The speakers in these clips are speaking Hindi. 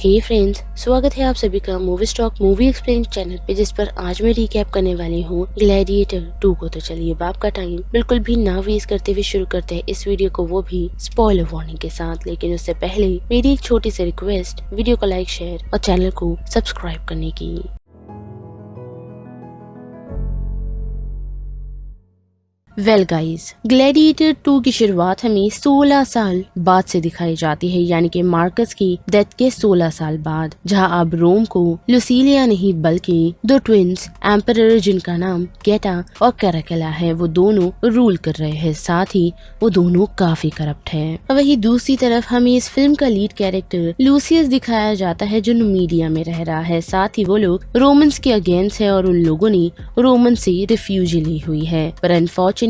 हे फ्रेंड्स, स्वागत है आप सभी का movie stock movie explain channel पे, जिस पर आज मैं रिकैप करने वाली हूँ ग्लैडिएटर 2 को। तो चलिए बाप का टाइम बिल्कुल भी ना वेस्ट करते हुए शुरू करते हैं इस वीडियो को, वो भी स्पॉइलर वार्निंग के साथ। लेकिन उससे पहले मेरी एक छोटी सी रिक्वेस्ट, वीडियो को लाइक, शेयर और चैनल को सब्सक्राइब करने की। वेल गाइस, ग्लैडिएटर 2 की शुरुआत हमें 16 साल बाद से दिखाई जाती है, यानी कि मार्कस की डेथ के 16 साल बाद, जहां अब रोम को लुसीलिया नहीं बल्कि दो ट्विंस एम्परर, जिनका नाम गेटा और कैराकेला है, वो दोनों रूल कर रहे हैं। साथ ही वो दोनों काफी करप्ट हैं। वही दूसरी तरफ हमें इस फिल्म का लीड कैरेक्टर लूसियस दिखाया जाता है, जो नुमीडिया में रह रहा है। साथ ही वो लोग रोमन्स के अगेंस्ट है और उन लोगों ने रोमन से रिफ्यूजी ली हुई है। पर अनफॉर्चुनेटली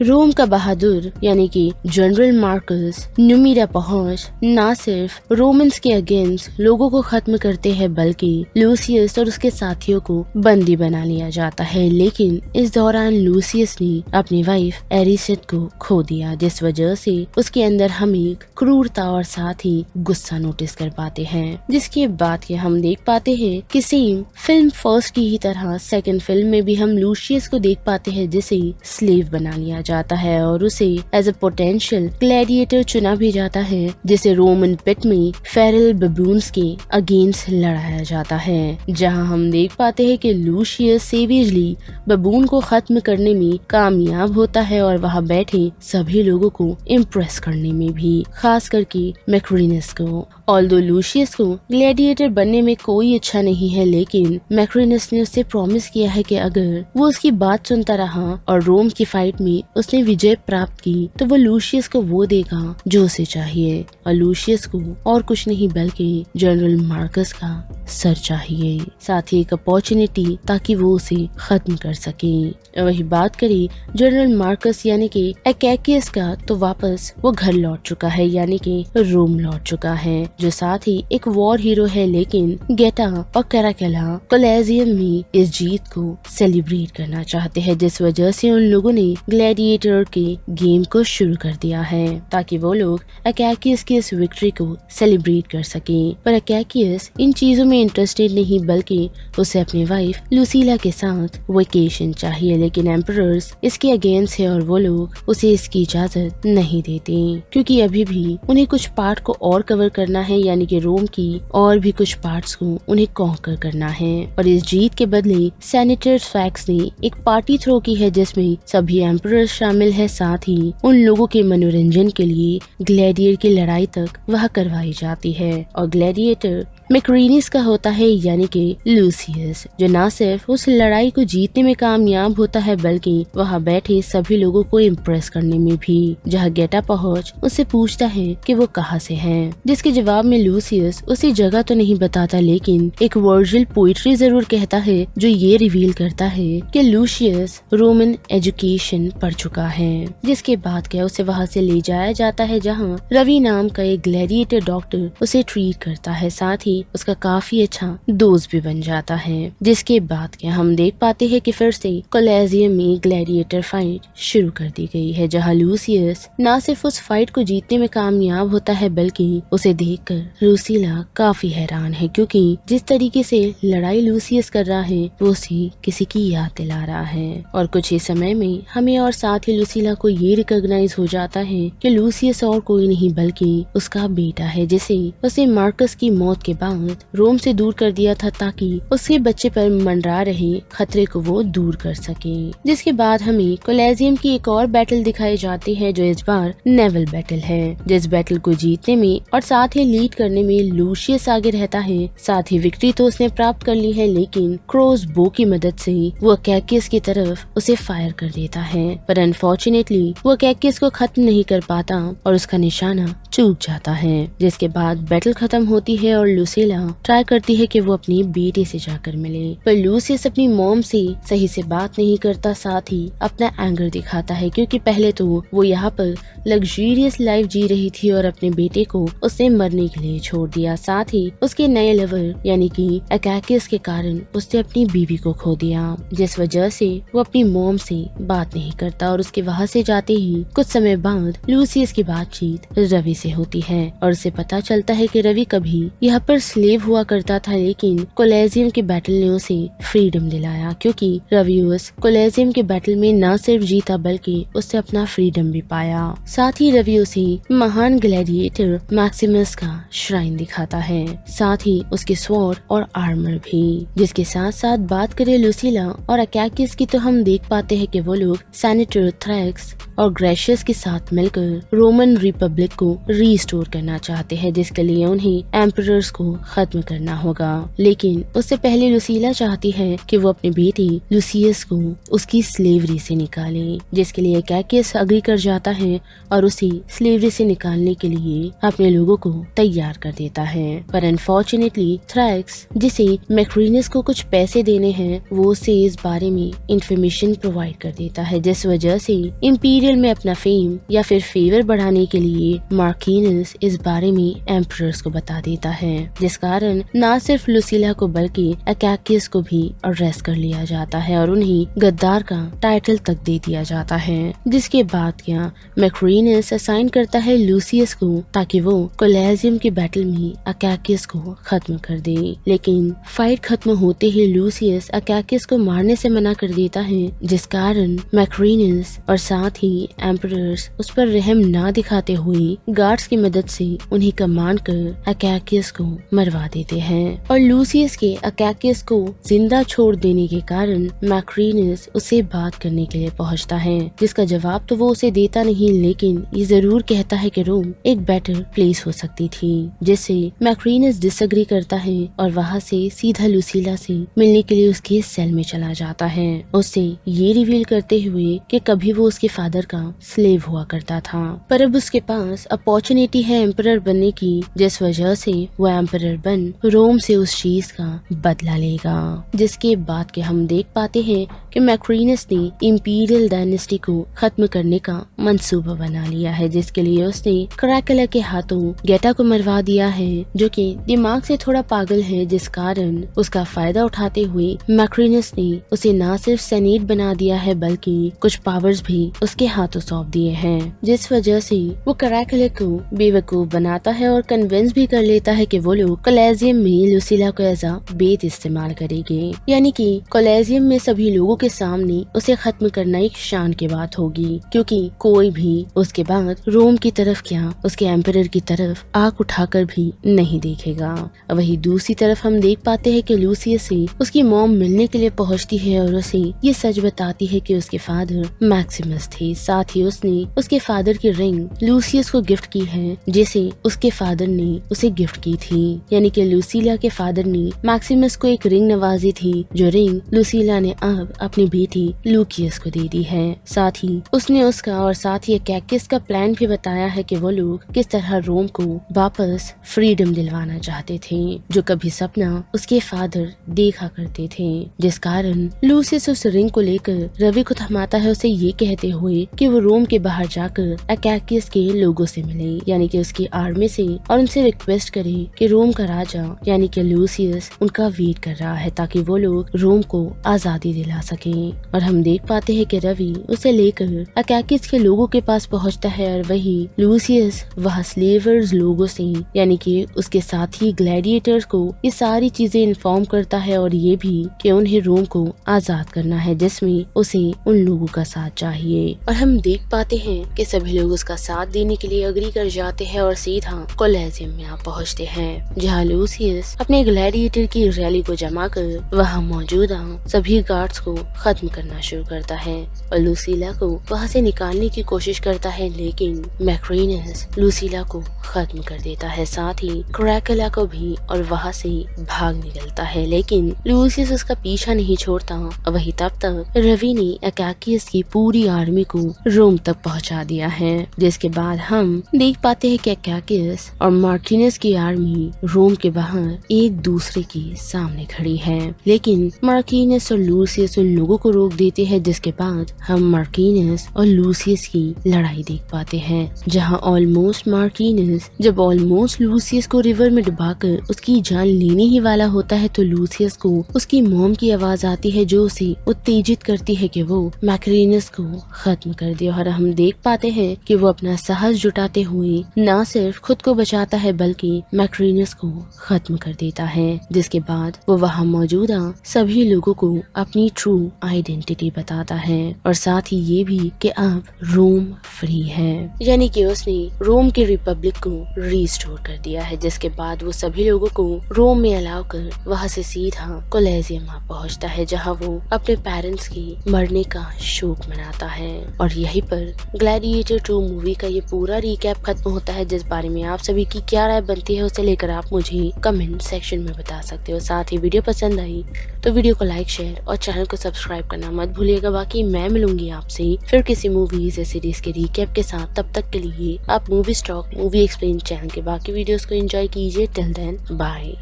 रोम का बहादुर यानी कि जनरल मार्कस नुमीडिया पहुंच न सिर्फ रोमन्स के अगेंस्ट लोगों को खत्म करते हैं, बल्कि लूसियस और उसके साथियों को बंदी बना लिया जाता है। लेकिन इस दौरान लूसियस ने अपनी वाइफ एरिसेट को खो दिया, जिस वजह से उसके अंदर हम एक क्रूरता और साथ ही गुस्सा नोटिस कर पाते हैं। जिसके बाद के हम देख पाते हैं कि सेम फिल्म फर्स्ट की ही तरह सेकंड फिल्म में भी हम लूसियस को देख पाते हैं, जिसे स्लेव बना लिया जाता है और उसे एज अ पोटेंशियल ग्लैडिएटर चुना भी जाता है, जिसे रोमन पिट में फेरल बबून्स के अगेंस्ट लड़ाया जाता है। जहां हम देख पाते हैं कि लूसियस सेवेजली बबून को खत्म करने में कामयाब होता है और वहां बैठे सभी लोगों को इम्प्रेस करने में भी, खास करके मैक्रिनस को। ऑल्दो लूसियस को ग्लैडिएटर बनने में कोई इच्छा नहीं है, लेकिन मैक्रिनस ने उससे प्रॉमिस किया है कि अगर वो उसकी बात सुनता रहा और रोम की फाइट में उसने विजय प्राप्त की, तो वो लूसियस को वो देगा जो उसे चाहिए। और लूसियस को और कुछ नहीं बल्कि जनरल मार्कस का सर चाहिए, साथ ही एक अपॉर्चुनिटी ताकि वो उसे खत्म कर सके। वही बात करें जनरल मार्कस यानी कि एकैकियस का, तो वापस वो घर लौट चुका है, यानी कि रोम लौट चुका है, जो साथ ही एक वॉर हीरो है। लेकिन गेटा और कैराकेला कोलेजियम में इस जीत को सेलिब्रेट करना चाहते हैं, जिस वजह से उन लोगों ने ग्लैडिएटर के गेम को शुरू कर दिया है, ताकि वो लोग एकैकियस की इस विक्ट्री को सेलिब्रेट कर सके। पर एकैकियस इन चीजों में इंटरेस्टेड नहीं, बल्कि उसे अपनी वाइफ लुसीला के साथ वेकेशन चाहिए। लेकिन एम्परर्स इसके अगेंस्ट है और वो लोग उसे इसकी इजाजत नहीं देते, क्योंकि अभी भी उन्हें कुछ पार्ट को और कवर करना है, यानी कि रोम की और भी कुछ पार्ट्स को उन्हें कॉन्कर करना है। और इस जीत के बदले सेनेटर स्वैक्स ने एक पार्टी थ्रो की है, जिसमें सभी एम्परर शामिल है। साथ ही उन लोगों के मनोरंजन के लिए ग्लैडिएटर की लड़ाई तक वह करवाई जाती है और ग्लैडिएटर मैक्रिनस का होता है, यानी कि लूसियस, जो न सिर्फ उस लड़ाई को जीतने में कामयाब होता है, बल्कि वहां बैठे सभी लोगों को इम्प्रेस करने में भी। जहां गेटा पहुंच उससे पूछता है कि वो कहां से है, जिसके जवाब में लूसियस उसे जगह तो नहीं बताता, लेकिन एक वर्जिल पोइट्री जरूर कहता है, जो ये रिवील करता है कि लूसियस रोमन एजुकेशन पढ़ चुका है। जिसके बाद क्या उसे वहां से ले जाया जाता है, जहाँ रवि नाम का एक ग्लैडिएटर डॉक्टर उसे ट्रीट करता है, साथ ही उसका काफी अच्छा दोस्त भी बन जाता है। जिसके बाद क्या हम देख पाते हैं कि फिर से कोलेजियम में ग्लैडिएटर फाइट शुरू कर दी गई है, जहां लूसियस न सिर्फ उस फाइट को जीतने में कामयाब होता है, बल्कि उसे देखकर लुसीला काफी हैरान है, क्योंकि जिस तरीके से लड़ाई लूसियस कर रहा है वो उसे किसी की याद दिला रहा है। और कुछ ही समय में हमें और साथ ही लुसीला को ये रिकॉग्नाइज हो जाता है कि लूसियस और कोई नहीं बल्कि उसका बेटा है, जिसे उसे मार्कस की मौत के बाद रोम से दूर कर दिया था, ताकि उसके बच्चे पर मंडरा रहे खतरे को वो दूर कर सके। जिसके बाद हमें कोलेजियम की एक और बैटल दिखाई जाती है, जो इस बार नेवल बैटल है। जिस बैटल को जीतने में और साथ ही लीड करने में लूसियस आगे रहता है। साथ ही विक्ट्री तो उसने प्राप्त कर ली है, लेकिन क्रॉस बो की मदद से वो एकैकियस की तरफ उसे फायर कर देता है। पर अनफॉर्चुनेटली वो एकैकियस को खत्म नहीं कर पाता और उसका निशाना चूक जाता है। जिसके बाद बैटल खत्म होती है और लुसीला ट्राई करती है कि वो अपनी बेटे से जाकर मिले, पर लूसियस अपनी मॉम से सही से बात नहीं करता, साथ ही अपना एंगर दिखाता है, क्योंकि पहले तो वो यहाँ पर लग्जूरियस लाइफ जी रही थी और अपने बेटे को उसने मरने के लिए छोड़ दिया। साथ ही उसके नए लवर यानी कि एकैकियस के कारण उसने अपनी बीवी को खो दिया, जिस वजह से वो अपनी मॉम से बात नहीं करता। और उसके वहाँ से जाते ही कुछ समय बाद लूसियस की बातचीत रवि से होती है और उसे पता चलता है कि रवि कभी यहाँ पर स्लेव हुआ करता था, लेकिन कोलेजियम के बैटल ने उसे फ्रीडम दिलाया, क्योंकि रवियस कोलेजियम के बैटल में न सिर्फ जीता बल्कि उससे अपना फ्रीडम भी पाया। साथ ही रवियस ही महान ग्लैडिएटर मैक्सिमस का श्राइन दिखाता है, साथ ही उसके स्वॉर्ड और आर्मर भी। जिसके साथ साथ बात करें लुसीला और अकैकियस की, तो हम देख पाते हैं कि वो लोग सेनेटर थ्रैक्स और ग्रेशियस के साथ मिलकर रोमन रिपब्लिक को रीस्टोर करना चाहते हैं, जिसके लिए उन्हें एम्परर्स को खत्म करना होगा। लेकिन उससे पहले लुसीला चाहती है कि वो अपनी बेटी लुसियस को उसकी स्लेवरी से निकाले, जिसके लिए कैकियस अग्री कर जाता है और उसे स्लेवरी से निकालने के लिए अपने लोगों को तैयार कर देता है। पर अनफॉर्चुनेटली थ्रैक्स, जिसे मैक्रीनस को कुछ पैसे देने हैं, वो उसे इस बारे में इंफॉर्मेशन प्रोवाइड कर देता है, जिस वजह से इंपीरियल में अपना फेम या फिर फेवर बढ़ाने के लिए मार्किनस इस बारे में एम्परर्स को बता देता है, जिस कारण न सिर्फ लुसीला को बल्कि अकैकियस को भी अरेस्ट कर लिया जाता है और उन्हें गद्दार का टाइटल तक दे दिया जाता है। जिसके बाद क्या मैक्रीनस असाइन करता है लूसियस को ताकि वो कोलेजियम के बैटल में अकैकियस को खत्म कर दे। लेकिन फाइट खत्म होते ही लूसियस अकैकियस को मारने से मना कर देता है, जिस कारण मैक्रीनस और साथ ही एम्परर्स उस पर रहम ना दिखाते हुए गार्ड्स की मदद से उन्हें कमांड कर अकैकियस को मरवा देते हैं। और लूसियस के अकैकियस को जिंदा छोड़ देने के कारण मैक्रीनस उसे बात करने के लिए पहुंचता है, जिसका जवाब तो वो उसे देता नहीं, लेकिन ये जरूर कहता है कि रोम एक बेटर प्लेस हो सकती थी, जिससे मैक्रीनस डिसएग्री करता है और वहाँ से सीधा लुसीला से मिलने के लिए उसके सेल में चला जाता है, उससे ये रिवील करते हुए कि कभी वो उसके फादर का स्लेव हुआ करता था, पर अब उसके पास अपॉर्चुनिटी है एम्परर बनने की, जिस वजह से वो एम्परर बन रोम से उस चीज का बदला लेगा। जिसके बाद के हम देख पाते हैं कि मैक्रीनस ने इंपीरियल डायनेस्टी को खत्म करने का मंसूबा बना लिया है, जिसके लिए उसने क्रैकला के हाथों गेटा को मरवा दिया है, जो कि दिमाग से थोड़ा पागल है, जिस कारण उसका फायदा उठाते हुए मैक्रीनस ने उसे न सिर्फ सेनेट बना दिया है बल्कि कुछ पावर्स भी उसके हाथों सौंप दिए हैं, जिस वजह से वो क्रैकला को बेवकूफ बनाता है और कन्विंस भी कर लेता है कि वो लोग कोलेजियम में लुसीला को एज अ बेट इस्तेमाल करेंगे, यानी कि कोलेजियम में सभी लोगों के सामने उसे खत्म करना एक शान की बात होगी, क्योंकि कोई भी उसके बाद रोम की तरफ क्या उसके एम्परर की तरफ आंख उठाकर भी नहीं देखेगा। वही दूसरी तरफ हम देख पाते हैं कि लूसियस से उसकी मॉम मिलने के लिए पहुंचती है और उसे ये सच बताती है कि उसके फादर मैक्सिमस थे, साथ ही उसने उसके फादर की रिंग लूसियस को गिफ्ट की है, जिसे उसके फादर ने उसे गिफ्ट की थी, यानी कि लुसीला के फादर ने मैक्सिमस को एक रिंग नवाजी थी, जो रिंग लुसीला ने अब अपनी बेटी लूकियस को दे दी है। साथ ही उसने उसका और साथ ही कैकियस का प्लान भी बताया है कि वो लोग किस तरह रोम को वापस फ्रीडम दिलवाना चाहते थे, जो कभी सपना उसके फादर देखा करते थे, जिस कारण लूसियस उस रिंग को लेकर रवि को थमाता है, उसे ये कहते हुए कि वो रोम के बाहर जाकर अकैकियस के लोगों से मिले, यानी कि उसकी आर्मी से, और उनसे रिक्वेस्ट करे कि रोम का राजा यानी कि लूसियस उनका वेट कर रहा है ताकि वो लोग रोम को आजादी दिला सके। और हम देख पाते हैं कि रवि उसे लेकर अकैकियस के लोगों के पास पहुंचता है और वही लूसियस वहाँ स्लेवर्स लोगों से यानी कि उसके साथी ग्लैडिएटर्स को ये सारी चीजें इन्फॉर्म करता है और ये भी कि उन्हें रोम को आजाद करना है, जिसमें उसे उन लोगों का साथ चाहिए। और हम देख पाते हैं कि सभी लोग उसका साथ देने के लिए अग्री कर जाते हैं और सीधा कोलेजियम में आप पहुँचते हैं, जहाँ लूसियस अपने ग्लैडिएटर की रैली को जमा कर वहाँ मौजूदा सभी गार्ड्स को खत्म करना शुरू करता है और लुसीला को वहाँ से निकालने की कोशिश करता है, लेकिन मैक्रीनस लुसीला को खत्म कर देता है, साथ ही क्रैकला को भी, और वहाँ से भाग निकलता है। लेकिन लूसियस उसका पीछा नहीं छोड़ता। वही तब तक रवि ने अकैकियस की पूरी आर्मी को रोम तक पहुँचा दिया है, जिसके बाद हम देख पाते हैं कि अकैकियस और मार्किनस की आर्मी रोम के बाहर एक दूसरे के सामने खड़ी है, लेकिन मार्किनस और लूसियस उन लोगों को रोक देते हैं, जिसके बाद हम मार्किनस और लूसियस की लड़ाई देख पाते हैं, जहां ऑलमोस्ट मार्किनस जब ऑलमोस्ट लूसियस को रिवर में डुबाकर उसकी जान लेने ही वाला होता है, तो लूसियस को उसकी मॉम की आवाज आती है जो उसे उत्तेजित करती है कि वो मैक्रीनस को खत्म कर दे। और हम देख पाते हैं कि वो अपना साहस जुटाते हुए न सिर्फ खुद को बचाता है बल्कि मैक्रीनस मार्कस को खत्म कर देता है, जिसके बाद वो वहाँ मौजूदा सभी लोगों को अपनी ट्रू आइडेंटिटी बताता है और साथ ही ये भी कि अब रोम फ्री है, यानी कि उसने रोम की रिपब्लिक को रीस्टोर कर दिया है। जिसके बाद वो सभी लोगों को रोम में अलाउ कर वहाँ से सीधा कोलेजियम पहुँचता है, जहाँ वो अपने पेरेंट्स के मरने का शोक मनाता है। और यहीं पर ग्लैडिएटर 2 मूवी का ये पूरा रिकैप खत्म होता है, जिस बारे में आप सभी की क्या राय बनती है उसे लेकर आप मुझे कमेंट सेक्शन में बता सकते हो। साथ ही वीडियो पसंद आई तो वीडियो को लाइक, शेयर और चैनल को सब्सक्राइब करना मत भूलिएगा। बाकी मैं मिलूंगी आपसे फिर किसी मूवीज या सीरीज के रिकैप के साथ। तब तक के लिए आप movie stock movie explain channel के बाकी वीडियोस को एंजॉय कीजिए। Till then bye.